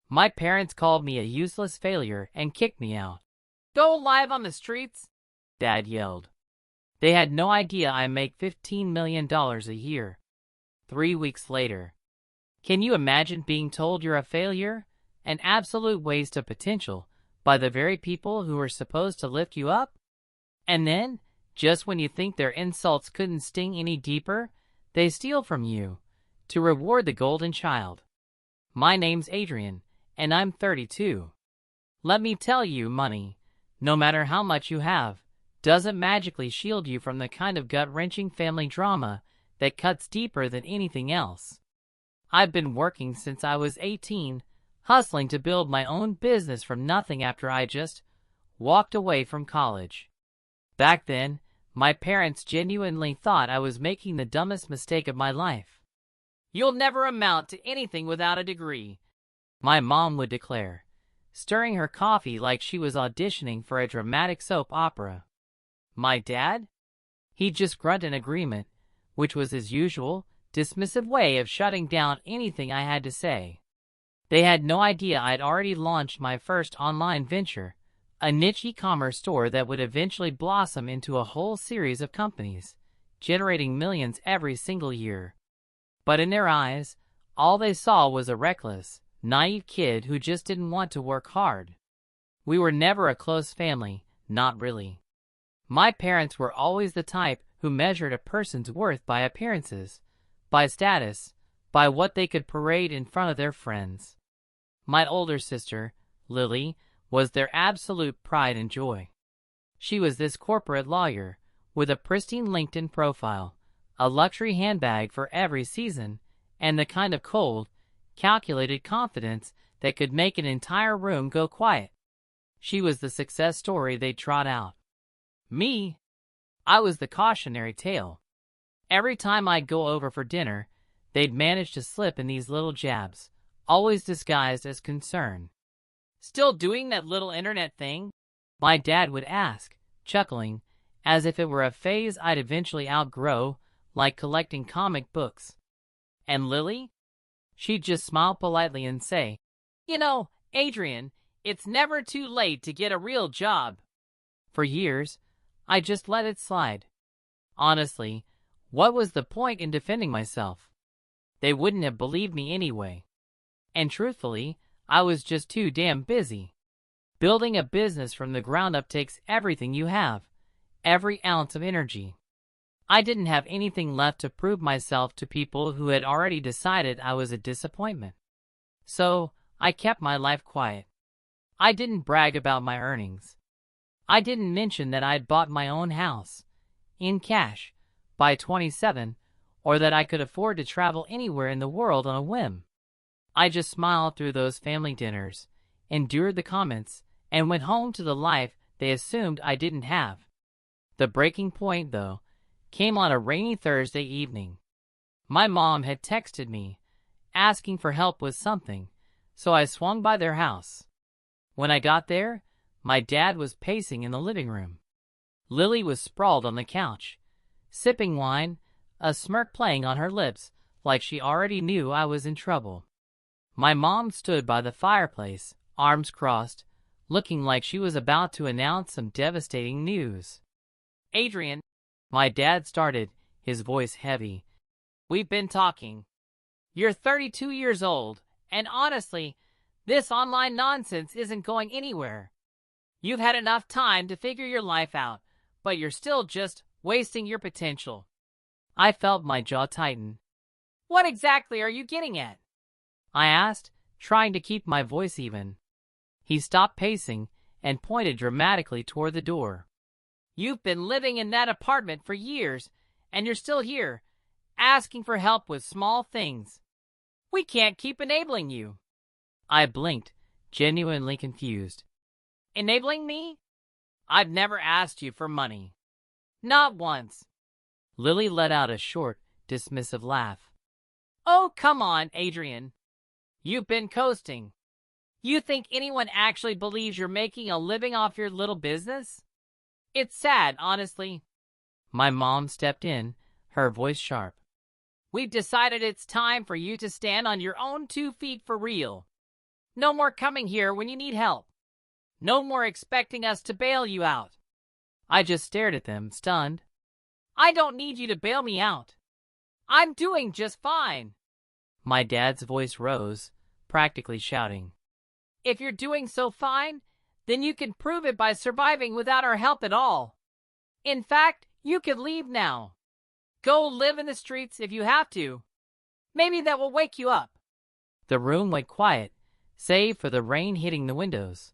My parents called me a useless failure and kicked me out. "Go live on the streets?" Dad yelled. They had no idea I make $15 million a year. 3 weeks later. Can you imagine being told you're a failure? An absolute waste of potential by the very people who were supposed to lift you up? And then, just when you think their insults couldn't sting any deeper, they steal from you to reward the golden child. My name's Adrian, and I'm 32. Let me tell you, money, no matter how much you have, doesn't magically shield you from the kind of gut-wrenching family drama that cuts deeper than anything else. I've been working since I was 18, hustling to build my own business from nothing after I just walked away from college. Back then, my parents genuinely thought I was making the dumbest mistake of my life. "You'll never amount to anything without a degree," my mom would declare, stirring her coffee like she was auditioning for a dramatic soap opera. My dad? He'd just grunt in agreement, which was his usual, dismissive way of shutting down anything I had to say. They had no idea I'd already launched my first online venture, a niche e-commerce store that would eventually blossom into a whole series of companies, generating millions every single year. But in their eyes, all they saw was a reckless, naive kid who just didn't want to work hard. We were never a close family, not really. My parents were always the type who measured a person's worth by appearances, by status, by what they could parade in front of their friends. My older sister, Lily, was their absolute pride and joy. She was this corporate lawyer, with a pristine LinkedIn profile, a luxury handbag for every season, and the kind of cold, calculated confidence that could make an entire room go quiet. She was the success story they trot out. Me? I was the cautionary tale. Every time I'd go over for dinner, they'd manage to slip in these little jabs, always disguised as concern. "Still doing that little internet thing?" my dad would ask, chuckling, as if it were a phase I'd eventually outgrow, like collecting comic books. And Lily? She'd just smile politely and say, "You know, Adrian, it's never too late to get a real job." For years, I just let it slide. Honestly, what was the point in defending myself? They wouldn't have believed me anyway. And truthfully, I was just too damn busy. Building a business from the ground up takes everything you have, every ounce of energy. I didn't have anything left to prove myself to people who had already decided I was a disappointment. So, I kept my life quiet. I didn't brag about my earnings. I didn't mention that I'd bought my own house, in cash, by 27, or that I could afford to travel anywhere in the world on a whim. I just smiled through those family dinners, endured the comments, and went home to the life they assumed I didn't have. The breaking point, though, came on a rainy Thursday evening. My mom had texted me, asking for help with something, so I swung by their house. When I got there, my dad was pacing in the living room. Lily was sprawled on the couch, sipping wine, a smirk playing on her lips like she already knew I was in trouble. My mom stood by the fireplace, arms crossed, looking like she was about to announce some devastating news. "Adrian," my dad started, his voice heavy, "we've been talking. You're 32 years old, and honestly, this online nonsense isn't going anywhere. You've had enough time to figure your life out, but you're still just wasting your potential." I felt my jaw tighten. "What exactly are you getting at?" I asked, trying to keep my voice even. He stopped pacing and pointed dramatically toward the door. "You've been living in that apartment for years, and you're still here, asking for help with small things. We can't keep enabling you." I blinked, genuinely confused. "Enabling me? I've never asked you for money. Not once." Lily let out a short, dismissive laugh. "Oh, come on, Adrian. You've been coasting. You think anyone actually believes you're making a living off your little business? It's sad, honestly." My mom stepped in, her voice sharp. "We've decided it's time for you to stand on your own 2 feet for real. No more coming here when you need help. No more expecting us to bail you out. I just stared at them, stunned. I don't need you to bail me out. I'm doing just fine. My dad's voice rose, practically shouting. If you're doing so fine, then you can prove it by surviving without our help at all. In fact, you can leave now. Go live in the streets if you have to. Maybe that will wake you up. The room went quiet, save for the rain hitting the windows.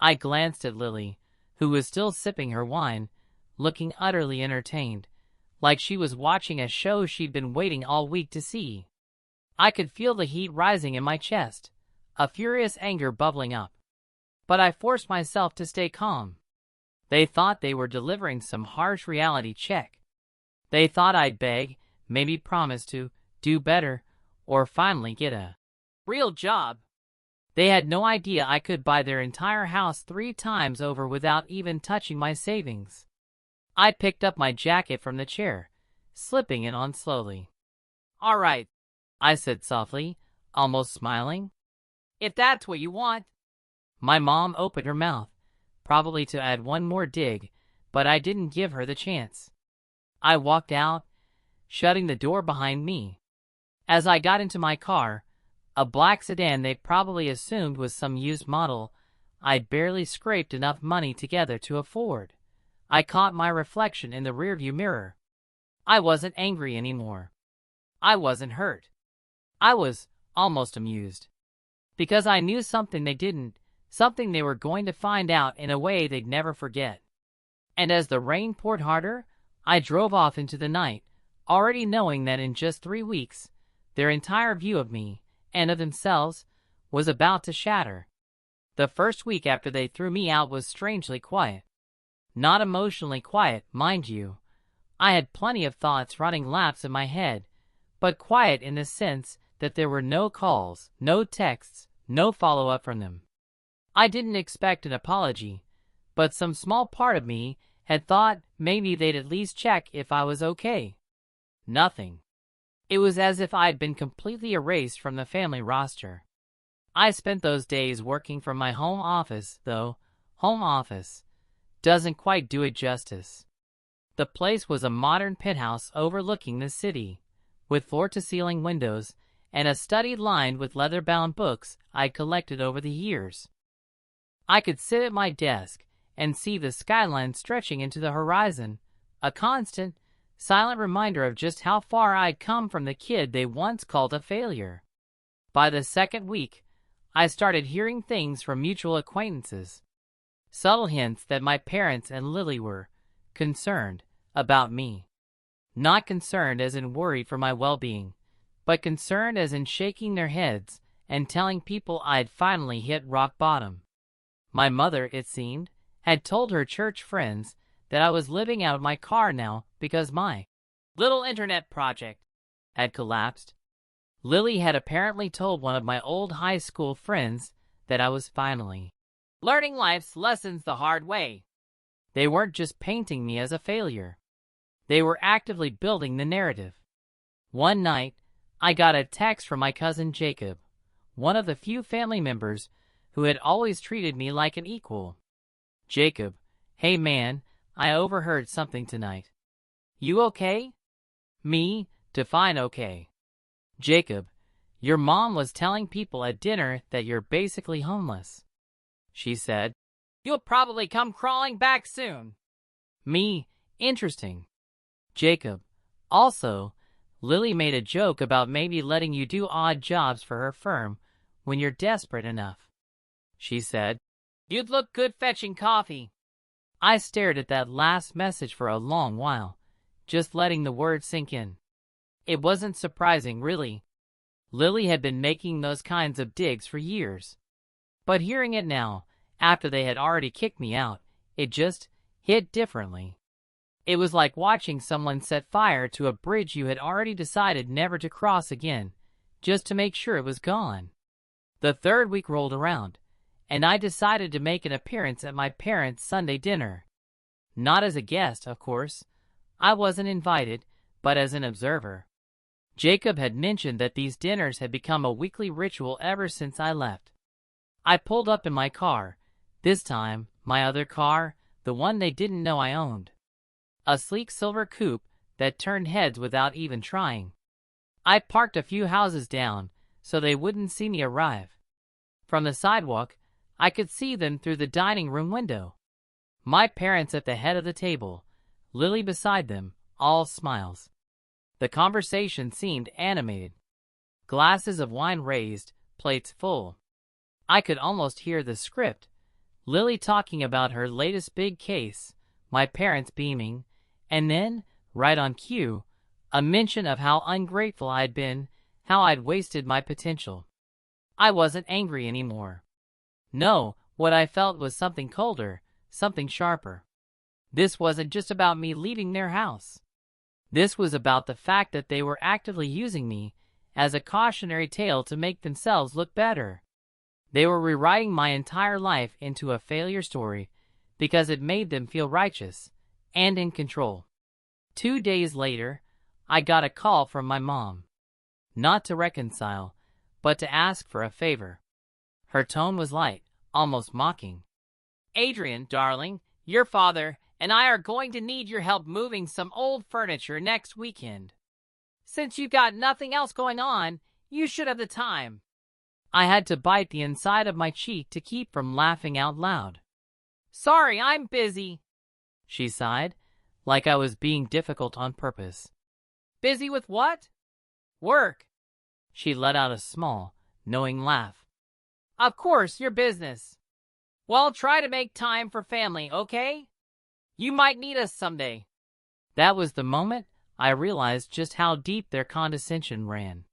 I glanced at Lily, who was still sipping her wine, looking utterly entertained, like she was watching a show she'd been waiting all week to see. I could feel the heat rising in my chest, a furious anger bubbling up. But I forced myself to stay calm. They thought they were delivering some harsh reality check. They thought I'd beg, maybe promise to do better, or finally get a real job. They had no idea I could buy their entire house 3 times over without even touching my savings. I picked up my jacket from the chair, slipping it on slowly. All right, I said softly, almost smiling. If that's what you want. My mom opened her mouth, probably to add one more dig, but I didn't give her the chance. I walked out, shutting the door behind me. As I got into my car, a black sedan they probably assumed was some used model I'd barely scraped enough money together to afford, I caught my reflection in the rearview mirror. I wasn't angry anymore. I wasn't hurt. I was almost amused. Because I knew something they didn't, something they were going to find out in a way they'd never forget. And as the rain poured harder, I drove off into the night, already knowing that in just 3 weeks, their entire view of me, and of themselves, was about to shatter. The first week after they threw me out was strangely quiet. Not emotionally quiet, mind you. I had plenty of thoughts running laps in my head, but quiet in the sense that there were no calls, no texts, no follow-up from them. I didn't expect an apology, but some small part of me had thought maybe they'd at least check if I was okay. Nothing. It was as if I'd been completely erased from the family roster. I spent those days working from my home office, though home office doesn't quite do it justice. The place was a modern penthouse overlooking the city, with floor-to-ceiling windows and a study lined with leather-bound books I'd collected over the years. I could sit at my desk and see the skyline stretching into the horizon, a constant, silent reminder of just how far I'd come from the kid they once called a failure. By the second week, I started hearing things from mutual acquaintances, subtle hints that my parents and Lily were concerned about me. Not concerned as in worried for my well-being, but concerned as in shaking their heads and telling people I'd finally hit rock bottom. My mother, it seemed, had told her church friends that I was living out of my car now because my little internet project had collapsed. Lily had apparently told one of my old high school friends that I was finally learning life's lessons the hard way. They weren't just painting me as a failure. They were actively building the narrative. One night, I got a text from my cousin Jacob, one of the few family members who had always treated me like an equal. Jacob, hey man, I overheard something tonight. You okay? Me, define okay. Jacob, your mom was telling people at dinner that you're basically homeless. She said, you'll probably come crawling back soon. Me, interesting. Jacob, also, Lily made a joke about maybe letting you do odd jobs for her firm when you're desperate enough. She said, you'd look good fetching coffee. I stared at that last message for a long while, just letting the words sink in. It wasn't surprising, really. Lily had been making those kinds of digs for years. But hearing it now, after they had already kicked me out, it just hit differently. It was like watching someone set fire to a bridge you had already decided never to cross again, just to make sure it was gone. The third week rolled around, and I decided to make an appearance at my parents' Sunday dinner. Not as a guest, of course. I wasn't invited, but as an observer. Jacob had mentioned that these dinners had become a weekly ritual ever since I left. I pulled up in my car, this time my other car, the one they didn't know I owned. A sleek silver coupe that turned heads without even trying. I parked a few houses down so they wouldn't see me arrive. From the sidewalk, I could see them through the dining room window. My parents at the head of the table, Lily beside them, all smiles. The conversation seemed animated. Glasses of wine raised, plates full. I could almost hear the script. Lily talking about her latest big case, my parents beaming, and then, right on cue, a mention of how ungrateful I'd been, how I'd wasted my potential. I wasn't angry anymore. No, what I felt was something colder, something sharper. This wasn't just about me leaving their house. This was about the fact that they were actively using me as a cautionary tale to make themselves look better. They were rewriting my entire life into a failure story because it made them feel righteous and in control. 2 days later, I got a call from my mom. Not to reconcile, but to ask for a favor. Her tone was light, almost mocking. "Adrian, darling, your father and I are going to need your help moving some old furniture next weekend. Since you've got nothing else going on, you should have the time." I had to bite the inside of my cheek to keep from laughing out loud. "Sorry, I'm busy," she sighed, like I was being difficult on purpose. "Busy with what?" "Work." She let out a small, knowing laugh. "Of course, your business. Well, try to make time for family, okay? You might need us someday." That was the moment I realized just how deep their condescension ran.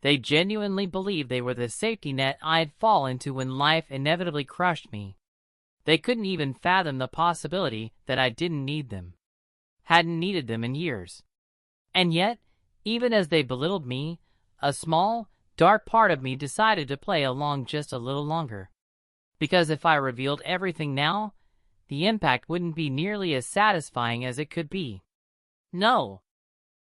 They genuinely believed they were the safety net I'd fall into when life inevitably crushed me. They couldn't even fathom the possibility that I didn't need them. Hadn't needed them in years. And yet, even as they belittled me, a small, dark part of me decided to play along just a little longer. Because if I revealed everything now, the impact wouldn't be nearly as satisfying as it could be. No.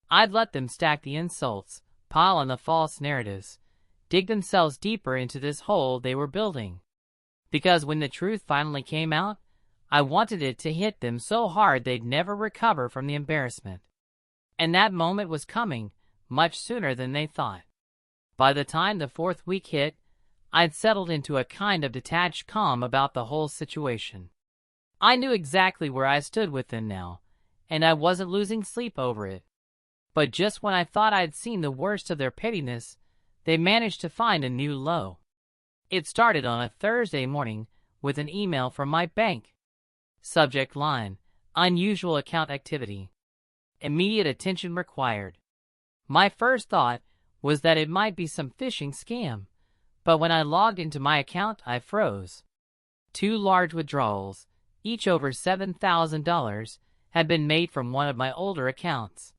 I'd let them stack the insults, pile on the false narratives, dig themselves deeper into this hole they were building. Because when the truth finally came out, I wanted it to hit them so hard they'd never recover from the embarrassment. And that moment was coming much sooner than they thought. By the time the 4th week hit, I'd settled into a kind of detached calm about the whole situation. I knew exactly where I stood with them now, and I wasn't losing sleep over it. But just when I thought I'd seen the worst of their pettiness, they managed to find a new low. It started on a Thursday morning with an email from my bank. Subject line: unusual account activity. Immediate attention required. My first thought was that it might be some phishing scam, but when I logged into my account, I froze. 2 large withdrawals, each over $7,000, had been made from one of my older accounts.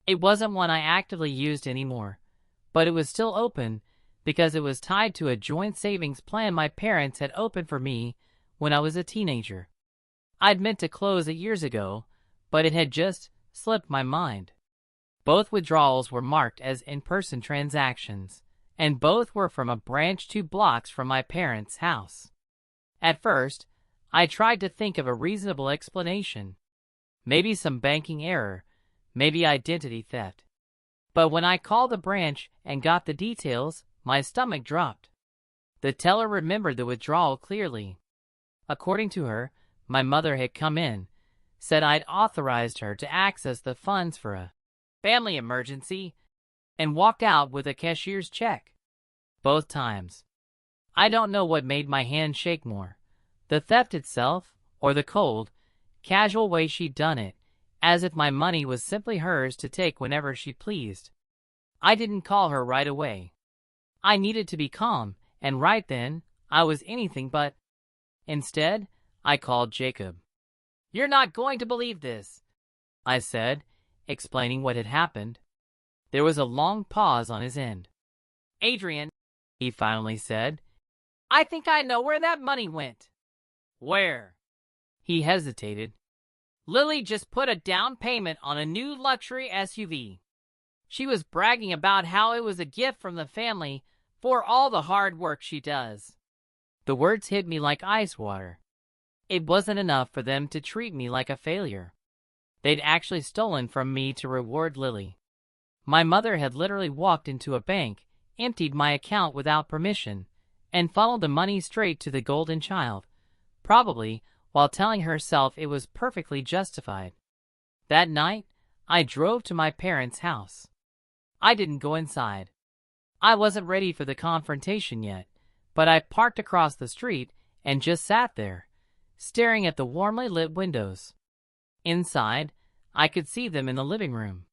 It wasn't one I actively used anymore, but it was still open because it was tied to a joint savings plan my parents had opened for me when I was a teenager. I'd meant to close it years ago, but it had just slipped my mind. Both withdrawals were marked as in-person transactions, and both were from a branch 2 blocks from my parents' house. At first, I tried to think of a reasonable explanation. Maybe some banking error, maybe identity theft. But when I called the branch and got the details, my stomach dropped. The teller remembered the withdrawal clearly. According to her, my mother had come in, said I'd authorized her to access the funds for a family emergency, and walked out with a cashier's check. Both times. I don't know what made my hand shake more, the theft itself or the cold, casual way she'd done it, as if my money was simply hers to take whenever she pleased. I didn't call her right away. I needed to be calm, and right then, I was anything but. Instead, I called Jacob. "You're not going to believe this," I said, explaining what had happened. There was a long pause on his end. "Adrian," he finally said, "I think I know where that money went." "Where?" He hesitated. "Lily just put a down payment on a new luxury SUV. She was bragging about how it was a gift from the family for all the hard work she does." The words hit me like ice water. It wasn't enough for them to treat me like a failure. They'd actually stolen from me to reward Lily. My mother had literally walked into a bank, emptied my account without permission, and funneled the money straight to the golden child, probably while telling herself it was perfectly justified. That night, I drove to my parents' house. I didn't go inside. I wasn't ready for the confrontation yet, but I parked across the street and just sat there, staring at the warmly lit windows. Inside, I could see them in the living room.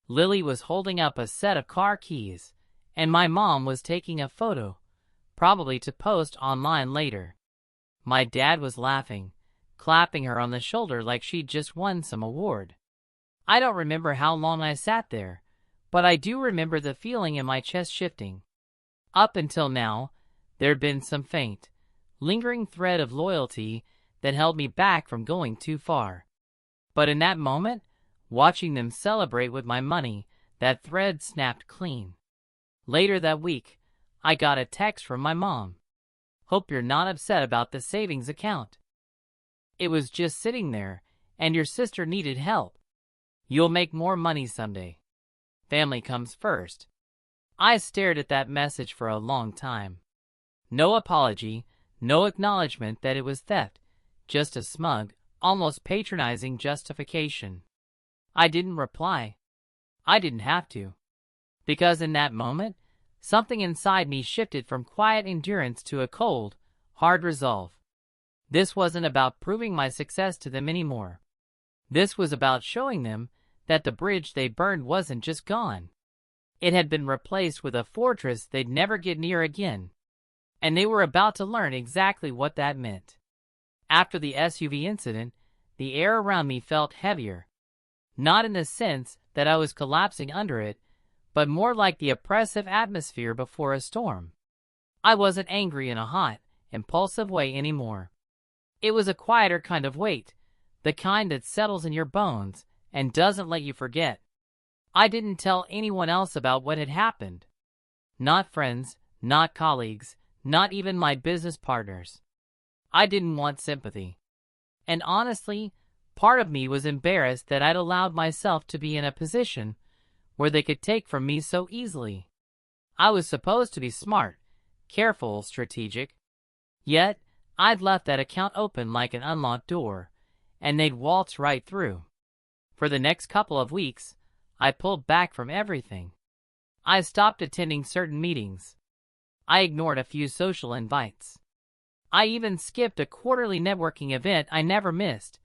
Lily was holding up a set of car keys, and my mom was taking a photo, probably to post online later. My dad was laughing, clapping her on the shoulder like she'd just won some award. I don't remember how long I sat there, but I do remember the feeling in my chest shifting. Up until now, there'd been some faint, lingering thread of loyalty that held me back from going too far. But in that moment, watching them celebrate with my money, that thread snapped clean. Later that week, I got a text from my mom. "Hope you're not upset about the savings account. It was just sitting there, and your sister needed help. You'll make more money someday. Family comes first." I stared at that message for a long time. No apology, no acknowledgement that it was theft, just a smug, almost patronizing justification. I didn't reply. I didn't have to. Because in that moment, something inside me shifted from quiet endurance to a cold, hard resolve. This wasn't about proving my success to them anymore. This was about showing them that the bridge they burned wasn't just gone. It had been replaced with a fortress they'd never get near again. And they were about to learn exactly what that meant. After the SUV incident, the air around me felt heavier. Not in the sense that I was collapsing under it, but more like the oppressive atmosphere before a storm. I wasn't angry in a hot, impulsive way anymore. It was a quieter kind of weight, the kind that settles in your bones and doesn't let you forget. I didn't tell anyone else about what had happened. Not friends, not colleagues, not even my business partners. I didn't want sympathy. And honestly, part of me was embarrassed that I'd allowed myself to be in a position where they could take from me so easily. I was supposed to be smart, careful, strategic. Yet, I'd left that account open like an unlocked door, and they'd waltz right through. For the next couple of weeks, I pulled back from everything. I stopped attending certain meetings. I ignored a few social invites. I even skipped a quarterly networking event I never missed,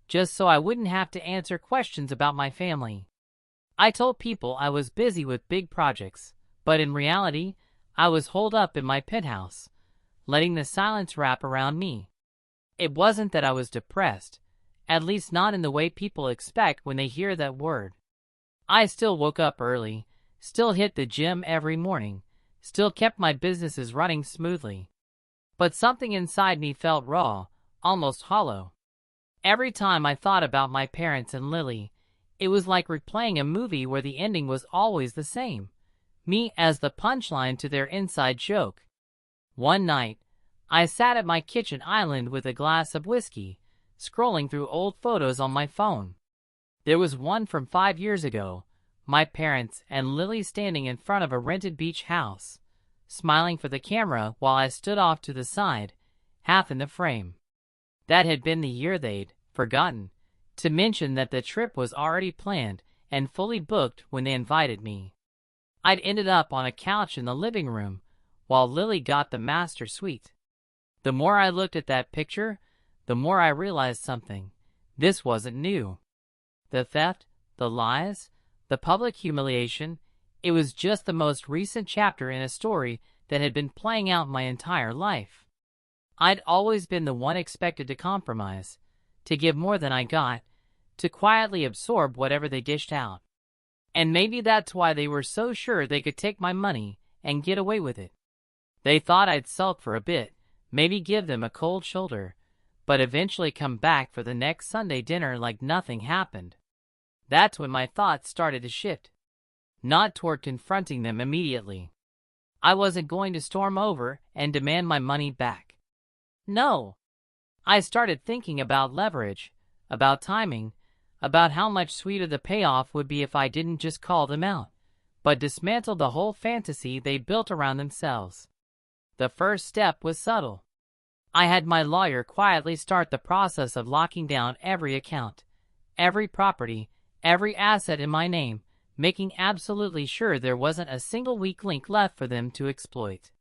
just so I wouldn't have to answer questions about my family. I told people I was busy with big projects, but in reality, I was holed up in my penthouse, letting the silence wrap around me. It wasn't that I was depressed, at least not in the way people expect when they hear that word. I still woke up early, still hit the gym every morning, still kept my businesses running smoothly. But something inside me felt raw, almost hollow. Every time I thought about my parents and Lily, it was like replaying a movie where the ending was always the same, me as the punchline to their inside joke. One night, I sat at my kitchen island with a glass of whiskey, scrolling through old photos on my phone. There was one from 5 years ago, my parents and Lily standing in front of a rented beach house, smiling for the camera while I stood off to the side, half in the frame. That had been the year they'd forgotten to mention that the trip was already planned and fully booked when they invited me. I'd ended up on a couch in the living room while Lily got the master suite. The more I looked at that picture, the more I realized something. This wasn't new. The theft, the lies, the public humiliation, it was just the most recent chapter in a story that had been playing out my entire life. I'd always been the one expected to compromise, to give more than I got, to quietly absorb whatever they dished out. And maybe that's why they were so sure they could take my money and get away with it. They thought I'd sulk for a bit, maybe give them a cold shoulder, but eventually come back for the next Sunday dinner like nothing happened. That's when my thoughts started to shift. Not toward confronting them immediately. I wasn't going to storm over and demand my money back. No. I started thinking about leverage, about timing, about how much sweeter the payoff would be if I didn't just call them out, but dismantled the whole fantasy they built around themselves. The first step was subtle. I had my lawyer quietly start the process of locking down every account, every property, every asset in my name, making absolutely sure there wasn't a single weak link left for them to exploit.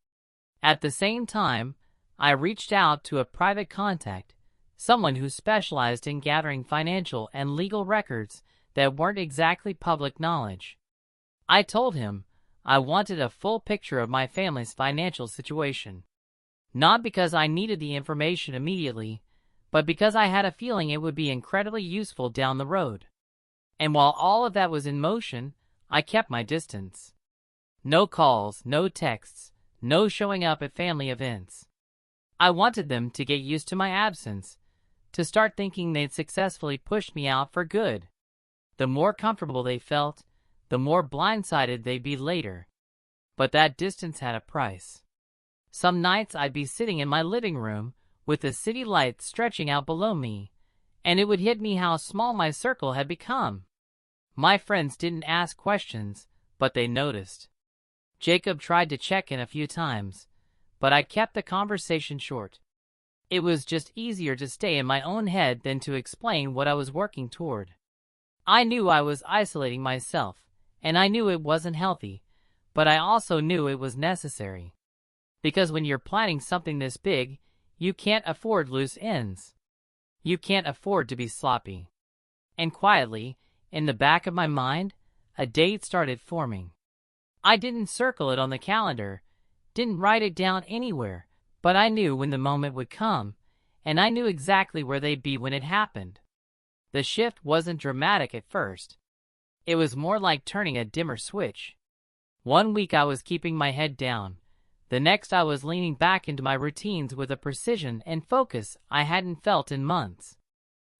At the same time, I reached out to a private contact, someone who specialized in gathering financial and legal records that weren't exactly public knowledge. I told him I wanted a full picture of my family's financial situation. Not because I needed the information immediately, but because I had a feeling it would be incredibly useful down the road. And while all of that was in motion, I kept my distance. No calls, no texts, no showing up at family events. I wanted them to get used to my absence, to start thinking they'd successfully pushed me out for good. The more comfortable they felt, the more blindsided they'd be later. But that distance had a price. Some nights I'd be sitting in my living room with the city lights stretching out below me, and it would hit me how small my circle had become. My friends didn't ask questions, but they noticed. Jacob tried to check in a few times, but I kept the conversation short. It was just easier to stay in my own head than to explain what I was working toward. I knew I was isolating myself, and I knew it wasn't healthy, but I also knew it was necessary. Because when you're planning something this big, you can't afford loose ends. You can't afford to be sloppy. And quietly, in the back of my mind, a date started forming. I didn't circle it on the calendar, didn't write it down anywhere, but I knew when the moment would come, and I knew exactly where they'd be when it happened. The shift wasn't dramatic at first. It was more like turning a dimmer switch. One week I was keeping my head down. The next I was leaning back into my routines with a precision and focus I hadn't felt in months.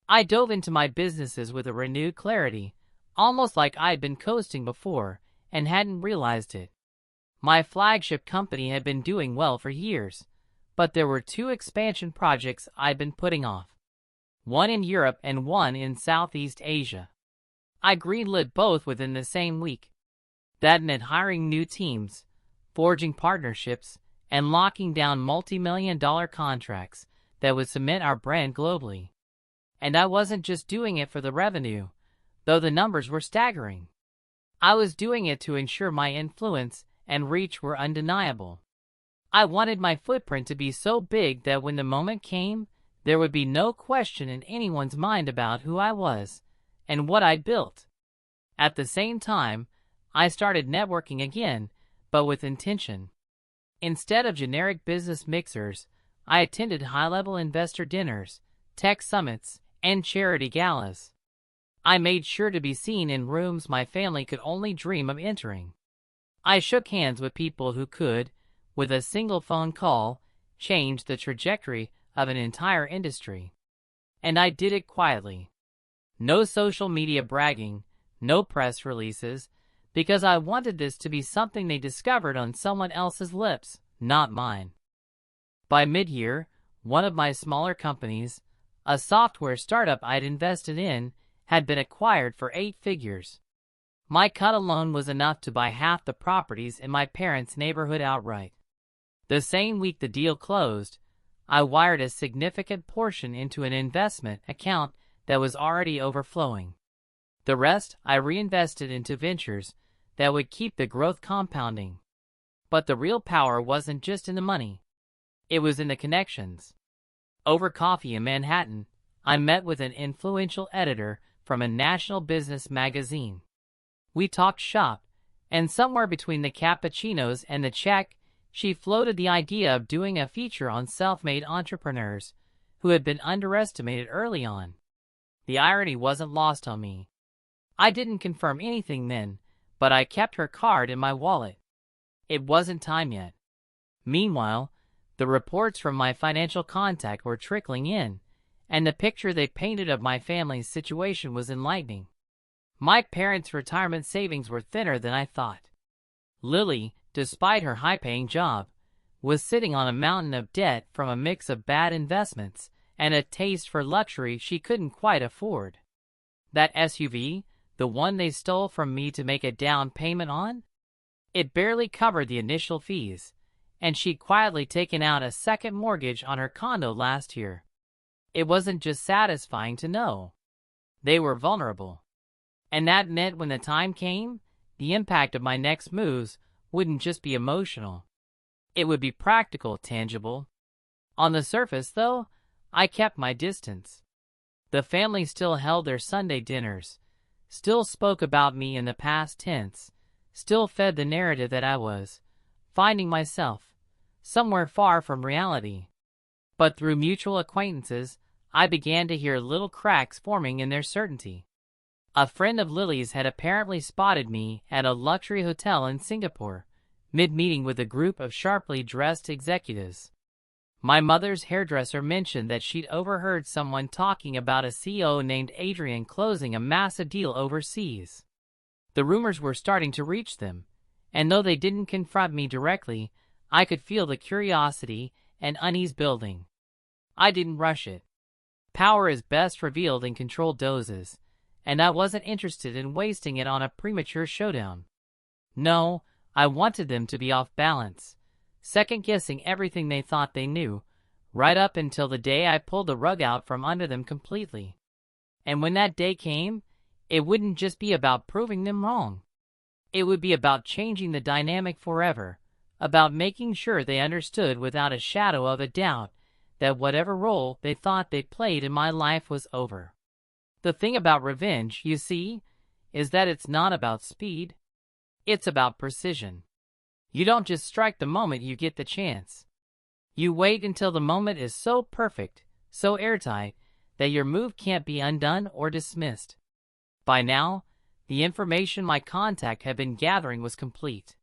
I dove into my businesses with a renewed clarity, almost like I'd been coasting before and hadn't realized it. My flagship company had been doing well for years, but there were two expansion projects I'd been putting off. One in Europe and one in Southeast Asia. I greenlit both within the same week. That meant hiring new teams, forging partnerships, and locking down multi-million-dollar contracts that would cement our brand globally. And I wasn't just doing it for the revenue, though the numbers were staggering. I was doing it to ensure my influence and reach were undeniable. I wanted my footprint to be so big that when the moment came, there would be no question in anyone's mind about who I was and what I'd built. At the same time, I started networking again, but with intention. Instead of generic business mixers, I attended high-level investor dinners, tech summits, and charity galas. I made sure to be seen in rooms my family could only dream of entering. I shook hands with people who could, with a single phone call, change the trajectory of an entire industry. And I did it quietly. No social media bragging, no press releases, because I wanted this to be something they discovered on someone else's lips, not mine. By mid-year, one of my smaller companies, a software startup I'd invested in, had been acquired for 8 figures. My cut alone was enough to buy half the properties in my parents' neighborhood outright. The same week the deal closed, I wired a significant portion into an investment account that was already overflowing. The rest I reinvested into ventures that would keep the growth compounding. But the real power wasn't just in the money. It was in the connections. Over coffee in Manhattan, I met with an influential editor from a national business magazine. We talked shop, and somewhere between the cappuccinos and the check, she floated the idea of doing a feature on self-made entrepreneurs who had been underestimated early on. The irony wasn't lost on me. I didn't confirm anything then, but I kept her card in my wallet. It wasn't time yet. Meanwhile, the reports from my financial contact were trickling in, and the picture they painted of my family's situation was enlightening. My parents' retirement savings were thinner than I thought. Lily, despite her high-paying job, was sitting on a mountain of debt from a mix of bad investments and a taste for luxury she couldn't quite afford. That SUV, the one they stole from me to make a down payment on? It barely covered the initial fees, and she'd quietly taken out a second mortgage on her condo last year. It wasn't just satisfying to know. They were vulnerable. And that meant when the time came, the impact of my next moves wouldn't just be emotional. It would be practical, tangible. On the surface, though, I kept my distance. The family still held their Sunday dinners, still spoke about me in the past tense, still fed the narrative that I was finding myself somewhere far from reality. But through mutual acquaintances, I began to hear little cracks forming in their certainty. A friend of Lily's had apparently spotted me at a luxury hotel in Singapore, mid-meeting with a group of sharply dressed executives. My mother's hairdresser mentioned that she'd overheard someone talking about a CEO named Adrian closing a massive deal overseas. The rumors were starting to reach them, and though they didn't confront me directly, I could feel the curiosity and unease building. I didn't rush it. Power is best revealed in controlled doses, and I wasn't interested in wasting it on a premature showdown. No, I wanted them to be off balance, second-guessing everything they thought they knew, right up until the day I pulled the rug out from under them completely. And when that day came, it wouldn't just be about proving them wrong. It would be about changing the dynamic forever, about making sure they understood without a shadow of a doubt that whatever role they thought they played in my life was over. The thing about revenge, you see, is that it's not about speed. It's about precision. You don't just strike the moment you get the chance. You wait until the moment is so perfect, so airtight, that your move can't be undone or dismissed. By now, the information my contact had been gathering was complete.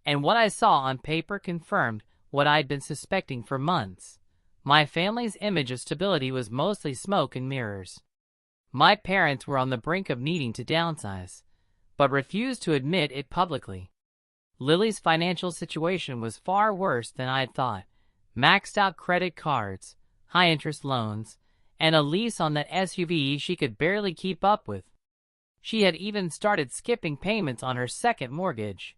And what I saw on paper confirmed what I'd been suspecting for months. My family's image of stability was mostly smoke and mirrors. My parents were on the brink of needing to downsize, but refused to admit it publicly. Lily's financial situation was far worse than I had thought. Maxed out credit cards, high-interest loans, and a lease on that SUV she could barely keep up with. She had even started skipping payments on her second mortgage.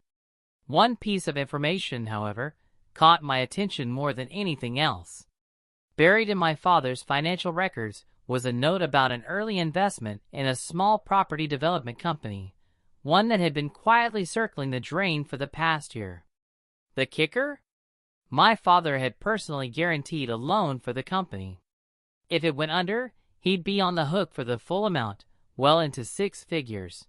One piece of information, however, caught my attention more than anything else. Buried in my father's financial records was a note about an early investment in a small property development company, one that had been quietly circling the drain for the past year. The kicker? My father had personally guaranteed a loan for the company. If it went under, he'd be on the hook for the full amount, well into 6 figures.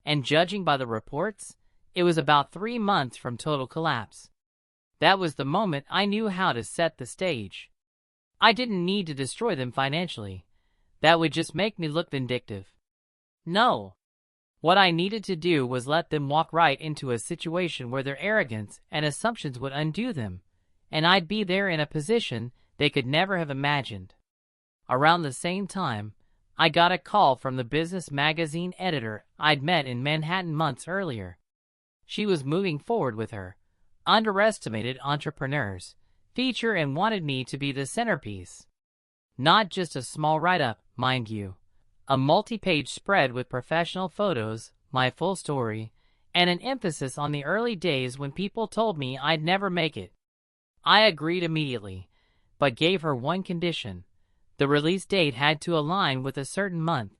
And judging by the reports, it was about 3 months from total collapse. That was the moment I knew how to set the stage. I didn't need to destroy them financially. That would just make me look vindictive. No. What I needed to do was let them walk right into a situation where their arrogance and assumptions would undo them, and I'd be there in a position they could never have imagined. Around the same time, I got a call from the business magazine editor I'd met in Manhattan months earlier. She was moving forward with her underestimated entrepreneurs feature and wanted me to be the centerpiece. Not just a small write-up, mind you. A multi-page spread with professional photos, my full story, and an emphasis on the early days when people told me I'd never make it. I agreed immediately, but gave her one condition. The release date had to align with a certain month,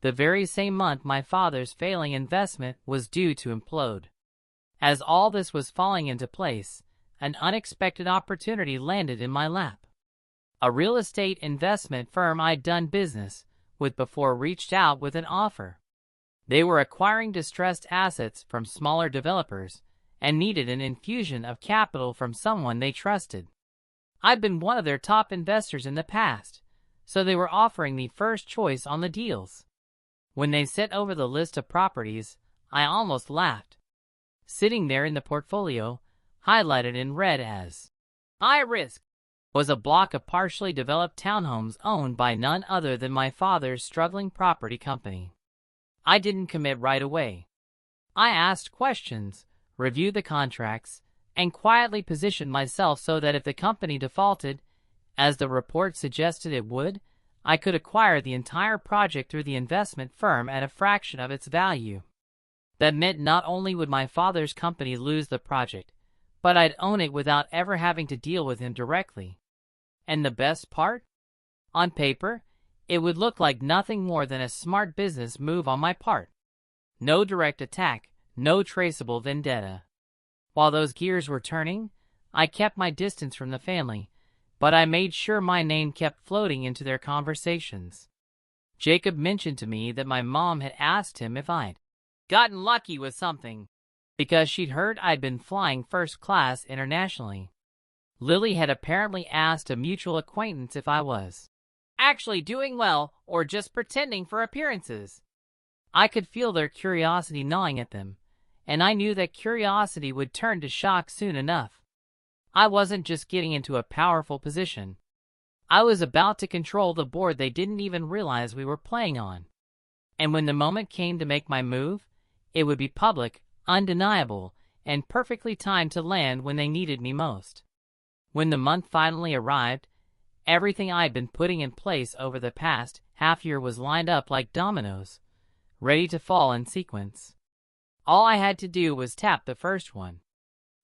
the very same month my father's failing investment was due to implode. As all this was falling into place, an unexpected opportunity landed in my lap. A real estate investment firm I'd done business with before reached out with an offer. They were acquiring distressed assets from smaller developers and needed an infusion of capital from someone they trusted. I'd been one of their top investors in the past, so they were offering me first choice on the deals. When they sent over the list of properties, I almost laughed. Sitting there in the portfolio, highlighted in red as high risk, was a block of partially developed townhomes owned by none other than my father's struggling property company. I didn't commit right away. I asked questions, reviewed the contracts, and quietly positioned myself so that if the company defaulted, as the report suggested it would, I could acquire the entire project through the investment firm at a fraction of its value. That meant not only would my father's company lose the project, but I'd own it without ever having to deal with him directly. And the best part? On paper, it would look like nothing more than a smart business move on my part. No direct attack, no traceable vendetta. While those gears were turning, I kept my distance from the family, but I made sure my name kept floating into their conversations. Jacob mentioned to me that my mom had asked him if I'd gotten lucky with something, because she'd heard I'd been flying first class internationally. Lily had apparently asked a mutual acquaintance if I was actually doing well or just pretending for appearances. I could feel their curiosity gnawing at them, and I knew that curiosity would turn to shock soon enough. I wasn't just getting into a powerful position. I was about to control the board they didn't even realize we were playing on. And when the moment came to make my move, it would be public, undeniable, and perfectly timed to land when they needed me most. When the month finally arrived, everything I'd been putting in place over the past half-year was lined up like dominoes, ready to fall in sequence. All I had to do was tap the first one.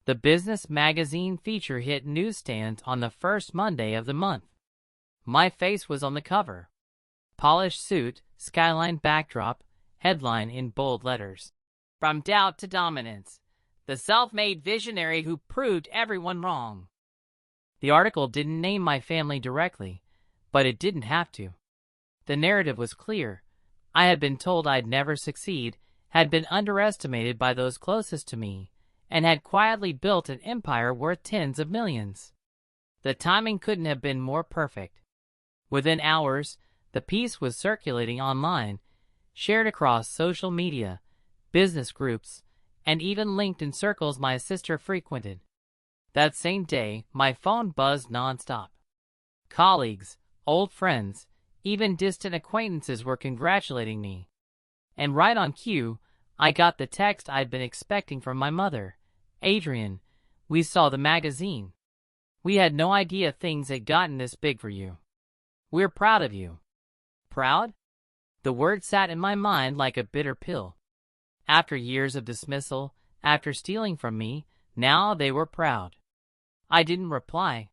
The business magazine feature hit newsstands on the first Monday of the month. My face was on the cover. Polished suit, skyline backdrop, headline in bold letters. From doubt to dominance, the self-made visionary who proved everyone wrong. The article didn't name my family directly, but it didn't have to. The narrative was clear. I had been told I'd never succeed, had been underestimated by those closest to me, and had quietly built an empire worth tens of millions. The timing couldn't have been more perfect. Within hours, the piece was circulating online, shared across social media, business groups, and even linked in circles my sister frequented. That same day, my phone buzzed nonstop. Colleagues, old friends, even distant acquaintances were congratulating me. And right on cue, I got the text I'd been expecting from my mother. "Adrian, we saw the magazine. We had no idea things had gotten this big for you. We're proud of you." Proud? The word sat in my mind like a bitter pill. After years of dismissal, after stealing from me, now they were proud. I didn't reply.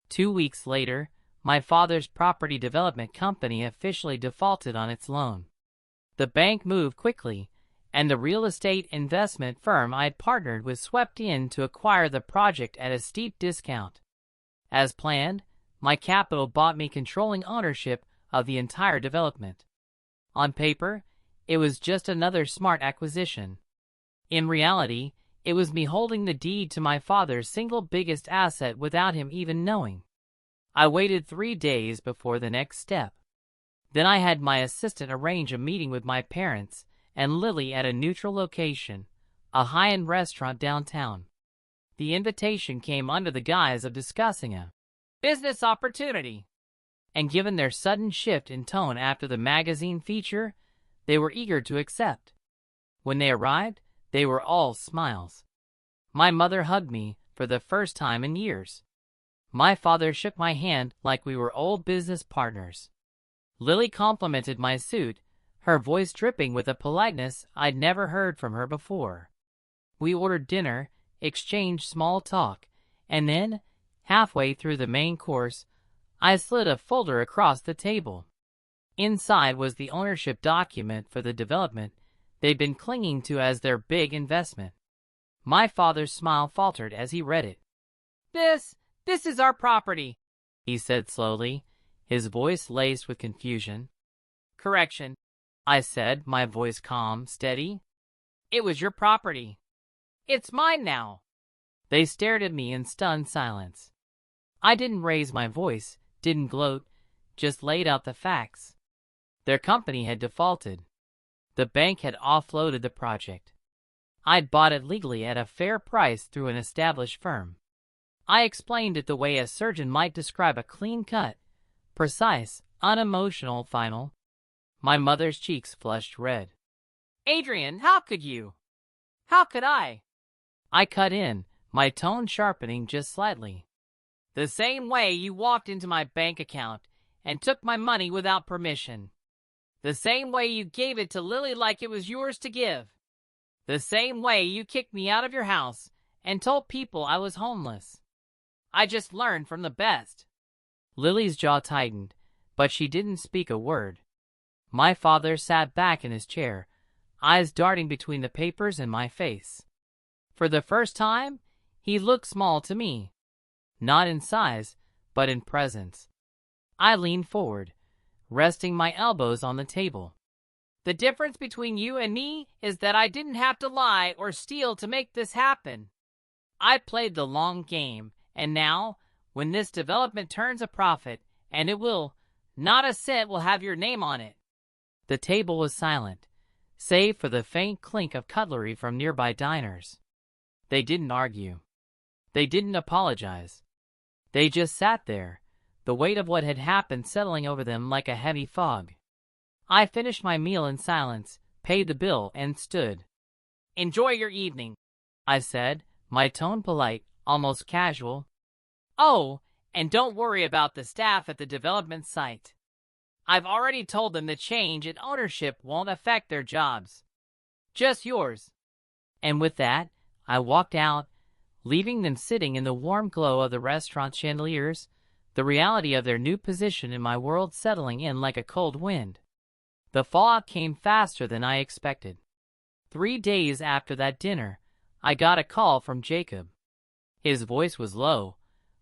2 weeks later, my father's property development company officially defaulted on its loan. The bank moved quickly, and the real estate investment firm I had partnered with swept in to acquire the project at a steep discount. As planned, my capital bought me controlling ownership of the entire development. On paper, it was just another smart acquisition. In reality, it was me holding the deed to my father's single biggest asset without him even knowing. I waited 3 days before the next step. Then I had my assistant arrange a meeting with my parents and Lily at a neutral location, a high-end restaurant downtown. The invitation came under the guise of discussing a business opportunity. And given their sudden shift in tone after the magazine feature, they were eager to accept. When they arrived, they were all smiles. My mother hugged me for the first time in years. My father shook my hand like we were old business partners. Lily complimented my suit, her voice dripping with a politeness I'd never heard from her before. We ordered dinner, exchanged small talk, and then, halfway through the main course, I slid a folder across the table. Inside was the ownership document for the development they'd been clinging to as their big investment. My father's smile faltered as he read it. This is our property," he said slowly, his voice laced with confusion. "Correction," I said, my voice calm, steady. "It was your property. It's mine now." They stared at me in stunned silence. I didn't raise my voice, didn't gloat, just laid out the facts. Their company had defaulted. The bank had offloaded the project. I'd bought it legally at a fair price through an established firm. I explained it the way a surgeon might describe a clean-cut, precise, unemotional final. My mother's cheeks flushed red. "Adrian, how could you? How could I?" I cut in, my tone sharpening just slightly. The same way you walked into my bank account and took my money without permission. The same way you gave it to Lily like it was yours to give. The same way you kicked me out of your house and told people I was homeless. I just learned from the best. Lily's jaw tightened, but she didn't speak a word. My father sat back in his chair, eyes darting between the papers and my face. For the first time, he looked small to me. Not in size, but in presence. I leaned forward, resting my elbows on the table. The difference between you and me is that I didn't have to lie or steal to make this happen. I played the long game, and now, when this development turns a profit, and it will, not a cent will have your name on it. The table was silent, save for the faint clink of cutlery from nearby diners. They didn't argue. They didn't apologize. They just sat there, the weight of what had happened settling over them like a heavy fog. I finished my meal in silence, paid the bill, and stood. "Enjoy your evening," I said, my tone polite, almost casual. "Oh, and don't worry about the staff at the development site. I've already told them the change in ownership won't affect their jobs. Just yours." And with that, I walked out, leaving them sitting in the warm glow of the restaurant chandeliers, the reality of their new position in my world settling in like a cold wind. The fallout came faster than I expected. 3 days after that dinner, I got a call from Jacob. His voice was low,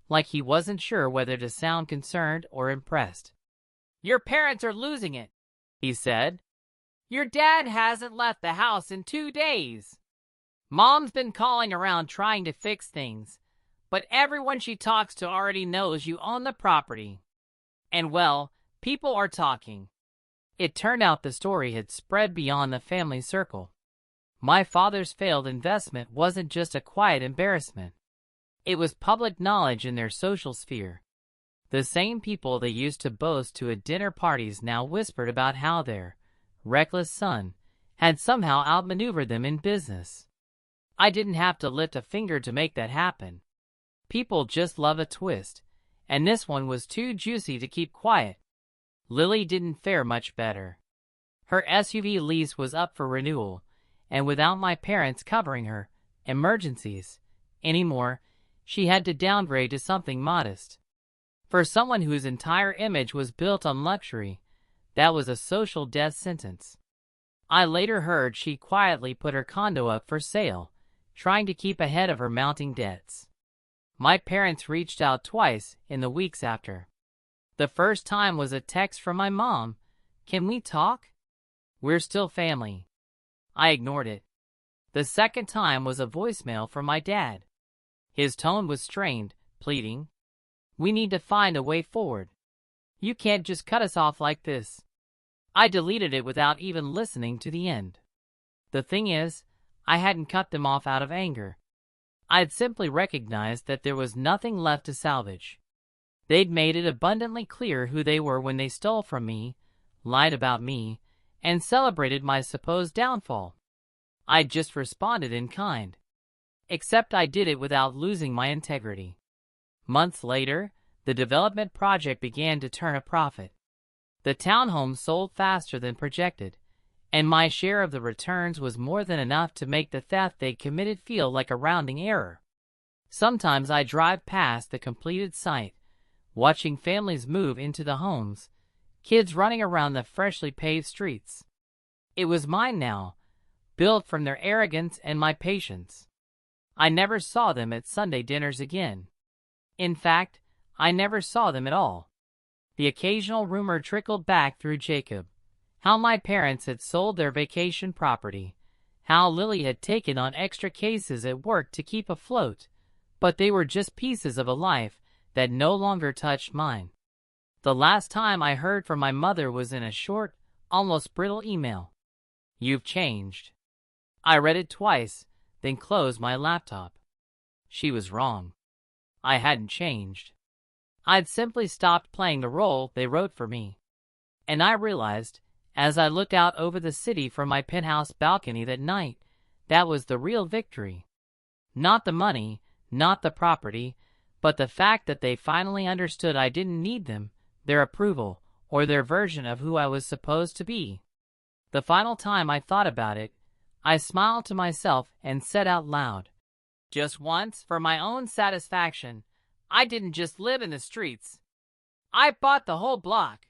like he wasn't sure whether to sound concerned or impressed. "Your parents are losing it," he said. "Your dad hasn't left the house in 2 days. Mom's been calling around trying to fix things, but everyone she talks to already knows you own the property. And well, people are talking." It turned out the story had spread beyond the family circle. My father's failed investment wasn't just a quiet embarrassment. It was public knowledge in their social sphere. The same people they used to boast to at dinner parties now whispered about how their reckless son had somehow outmaneuvered them in business. I didn't have to lift a finger to make that happen. People just love a twist, and this one was too juicy to keep quiet. Lily didn't fare much better. Her SUV lease was up for renewal, and without my parents covering her emergencies anymore, she had to downgrade to something modest. For someone whose entire image was built on luxury, that was a social death sentence. I later heard she quietly put her condo up for sale, trying to keep ahead of her mounting debts. My parents reached out twice in the weeks after. The first time was a text from my mom. "Can we talk? We're still family." I ignored it. The second time was a voicemail from my dad. His tone was strained, pleading. "We need to find a way forward. You can't just cut us off like this." I deleted it without even listening to the end. The thing is, I hadn't cut them off out of anger. I'd simply recognized that there was nothing left to salvage. They'd made it abundantly clear who they were when they stole from me, lied about me, and celebrated my supposed downfall. I'd just responded in kind. Except I did it without losing my integrity. Months later, the development project began to turn a profit. The townhome sold faster than projected, and my share of the returns was more than enough to make the theft they'd committed feel like a rounding error. Sometimes I drive past the completed site, watching families move into the homes, kids running around the freshly paved streets. It was mine now, built from their arrogance and my patience. I never saw them at Sunday dinners again. In fact, I never saw them at all. The occasional rumor trickled back through Jacob, how my parents had sold their vacation property, how Lily had taken on extra cases at work to keep afloat, but they were just pieces of a life that no longer touched mine. The last time I heard from my mother was in a short, almost brittle email. "You've changed." I read it twice, then closed my laptop. She was wrong. I hadn't changed. I'd simply stopped playing the role they wrote for me. And I realized, as I looked out over the city from my penthouse balcony that night, that was the real victory. Not the money, Not the property, but the fact that they finally understood I didn't need them, their approval, or their version of who I was supposed to be. The final time I thought about it, I smiled to myself and said out loud, "Just once, for my own satisfaction, I didn't just live in the streets. I bought the whole block."